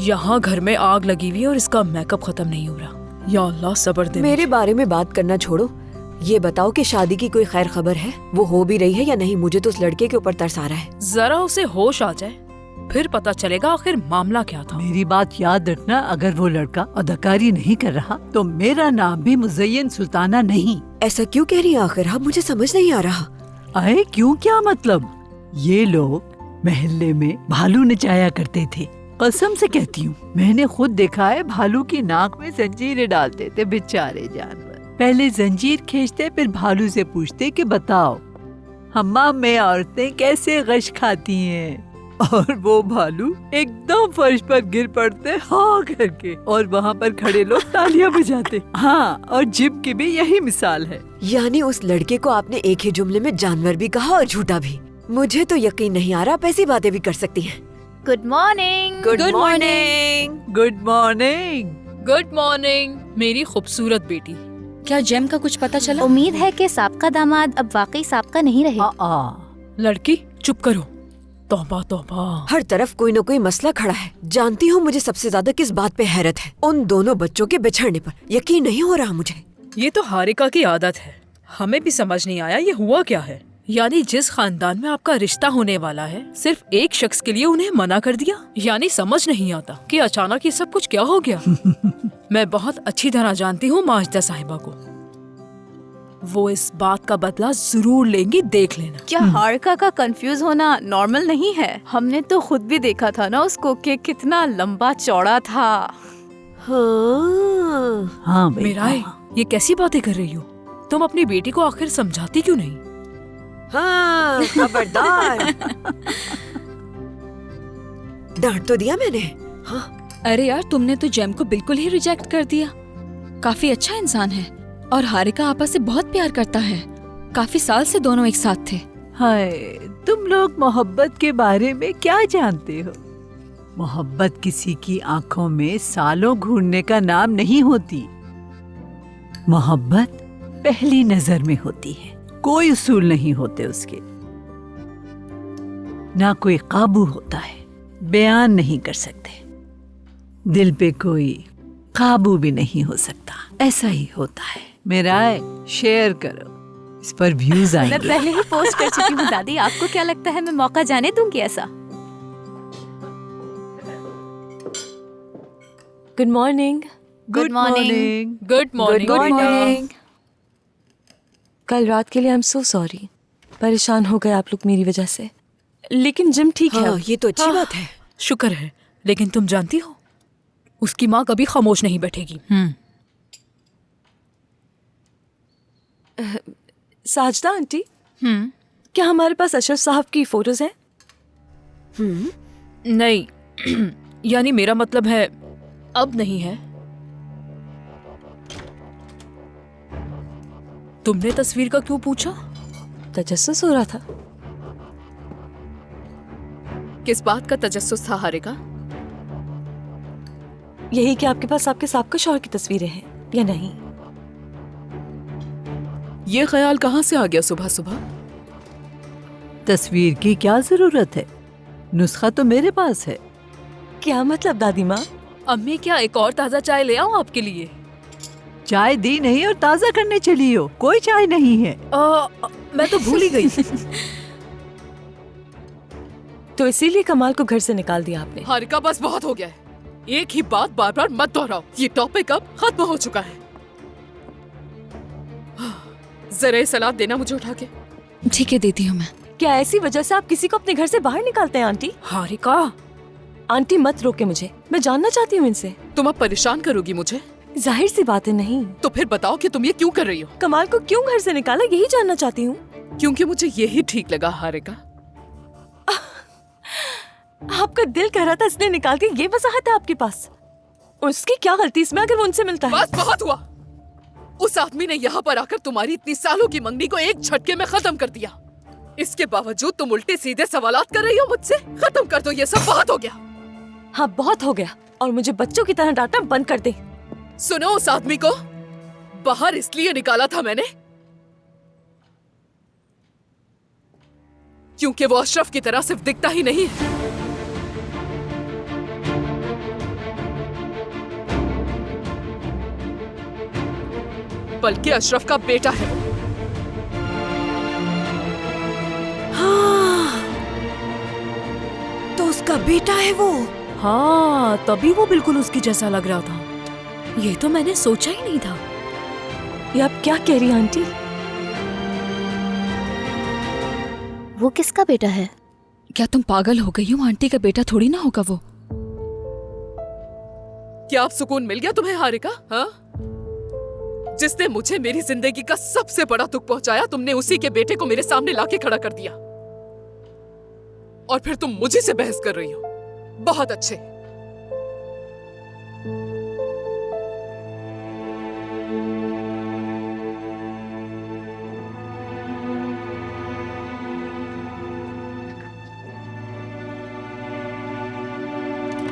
यहाँ घर में आग लगी हुई है और इसका मेकअप खत्म नहीं हो रहा। या अल्लाह सब्र दे। मेरे बारे में बात करना छोड़ो, ये बताओ कि शादी की कोई खैर खबर है? वो हो भी रही है या नहीं? मुझे तो उस लड़के के ऊपर तरस आ रहा है। जरा उसे होश आ जाए, फिर पता चलेगा आखिर मामला क्या था। मेरी बात याद रखना, अगर वो लड़का अदाकारी नहीं कर रहा तो मेरा नाम भी मुज़य्यन सुल्ताना नहीं। ऐसा क्यों कह रही है आखिर? अब मुझे समझ नहीं आ रहा। अरे क्यों, क्या मतलब? ये लोग महल्ले में भालू नचाया करते थे। कसम से कहती हूँ, मैंने खुद देखा है। भालू की नाक में जंजीरें डालते थे बेचारे जानवर। पहले जंजीर खींचते, फिर भालू से पूछते कि बताओ हम्माम में औरतें कैसे गश खाती हैं, और वो भालू एकदम फर्श पर गिर पड़ते हाँ करके, और वहाँ पर खड़े लोग तालियां बजाते। हाँ, और जिम की भी यही मिसाल है। यानी उस लड़के को आपने एक ही जुमले में जानवर भी कहा और झूठा भी। मुझे तो यकीन नहीं आ रहा आप ऐसी बातें भी कर सकती हैं। Good morning. Good morning. Good morning. Good morning मेरी खूबसूरत बेटी। क्या जेम का कुछ पता चला? उम्मीद है कि साबका दामाद अब वाकई साबका नहीं रहे। लड़की चुप करो। तौबा तौबा। हर तरफ कोई न कोई मसला खड़ा है। जानती हूँ मुझे सबसे ज्यादा किस बात पे हैरत है? उन दोनों बच्चों के बिछड़ने पर। यकीन नहीं हो रहा मुझे। ये तो हारिका की आदत है। हमें भी समझ नहीं आया ये हुआ क्या है। यानी जिस खानदान में आपका रिश्ता होने वाला है, सिर्फ एक शख्स के लिए उन्हें मना कर दिया। यानी समझ नहीं आता कि अचानक ये सब कुछ क्या हो गया। मैं बहुत अच्छी तरह जानती हूँ माजिदा साहिबा को। वो इस बात का बदला जरूर लेंगी, देख लेना। क्या हारिका का कंफ्यूज होना नॉर्मल नहीं है? हमने तो खुद भी देखा था ना उसको कि कितना लंबा चौड़ा था। हाँ मेराए, ये कैसी बातें कर रही हो? तुम अपनी बेटी को आखिर समझाती क्यों नहीं? हाँ, खबरदार। डांट तो दिया मैंने। हाँ। अरे यार, तुमने तो जेम को बिल्कुल ही रिजेक्ट कर दिया। काफी अच्छा इंसान है और हारिका आपस से बहुत प्यार करता है। काफी साल से दोनों एक साथ थे। हाय, तुम लोग मोहब्बत के बारे में क्या जानते हो? मोहब्बत किसी की आंखों में सालों घूरने का नाम नहीं होती। मोहब्बत पहली नजर में होती है। कोई उसूल नहीं होते उसके, ना कोई काबू होता है, बयान नहीं कर सकते। दिल पे कोई काबू भी नहीं हो सकता। ऐसा ही होता है। मेरा शेयर करो, इस पर व्यूज आएंगे। मैं पहले ही पोस्ट कर चुकी हूँ दादी। आपको क्या लगता है मैं मौका जाने दूंगी ऐसा? Good morning. Good morning. Good morning. Good morning. कल रात के लिए आई एम सो सॉरी। परेशान हो गए आप लोग मेरी वजह से, लेकिन जिम ठीक है। हाँ, ये तो अच्छी बात है। शुक्र है, लेकिन तुम जानती हो उसकी माँ कभी खामोश नहीं बैठेगी। साजदा आंटी, क्या हमारे पास अशरफ साहब की फोटोज हैं? नहीं, यानी मेरा मतलब है अब नहीं है। तुमने तस्वीर का क्यों पूछा? तजस्सुस हो रहा था। किस बात का तजस्सुस था हारिका? यही कि आपके पास आपके साबका शौहर की तस्वीरें हैं या नहीं। ये ख्याल कहाँ से आ गया सुबह सुबह? तस्वीर की क्या जरूरत है? नुस्खा तो मेरे पास है। क्या मतलब दादी माँ? अम्मी, क्या एक और ताजा चाय ले आऊं आपके लिए? चाय दी नहीं और ताजा करने चली हो? कोई चाय नहीं है। मैं तो भूल ही गई। तो इसीलिए कमाल को घर से निकाल दिया आपने? हारिका, बस बहुत हो गया है। एक ही बात बार बार मत दोहराओ। ये टॉपिक अब खत्म हो चुका है। जरा सलाद देना मुझे उठा के। ठीक है, देती हूँ मैं। क्या ऐसी वजह से आप किसी को अपने घर से बाहर निकालते हैं आंटी? हारिका, आंटी मत रोके मुझे, मैं जानना चाहती हूँ इनसे। तुम अब परेशान करोगी मुझे? जाहिर सी बात है नहीं। तो फिर बताओ कि तुम ये क्यों कर रही हो? कमाल को क्यों घर से निकाला, यही जानना चाहती हूँ। क्योंकि मुझे यही ठीक लगा हारिका। आपका दिल कह रहा था इसलिए निकाल के, ये वजाहत है आपके पास? उसकी क्या गलती इसमें अगर वो उनसे मिलता है? बस बहुत हुआ। उस आदमी ने यहाँ पर आकर तुम्हारी इतनी सालों की मंगनी को एक झटके में खत्म कर दिया। इसके बावजूद तुम उल्टे सीधे सवालात कर रही हो मुझसे। खत्म कर दो ये सब, बहुत हो गया। हाँ, बहुत हो गया, और मुझे बच्चों की तरह डांटना बंद कर दे। सुनो, उस आदमी को बाहर इसलिए निकाला था मैंने क्योंकि वो अशरफ की तरह सिर्फ दिखता ही नहीं है, बल्कि अशरफ का बेटा है वो। हाँ, तो उसका बेटा है वो। हाँ, तभी वो बिल्कुल उसकी जैसा लग रहा था। ये तो मैंने सोचा ही नहीं था। ये आप क्या कह रही हैं आंटी? वो किसका बेटा है? क्या तुम पागल हो गई हो? आंटी का बेटा थोड़ी ना होगा वो। क्या अब सुकून मिल गया तुम्हें हारिका? हाँ, जिसने मुझे मेरी जिंदगी का सबसे बड़ा दुख पहुंचाया, तुमने उसी के बेटे को मेरे सामने लाके खड़ा कर दिया और फिर तुम मुझे से बहस कर रही हो। बहुत अच्छे।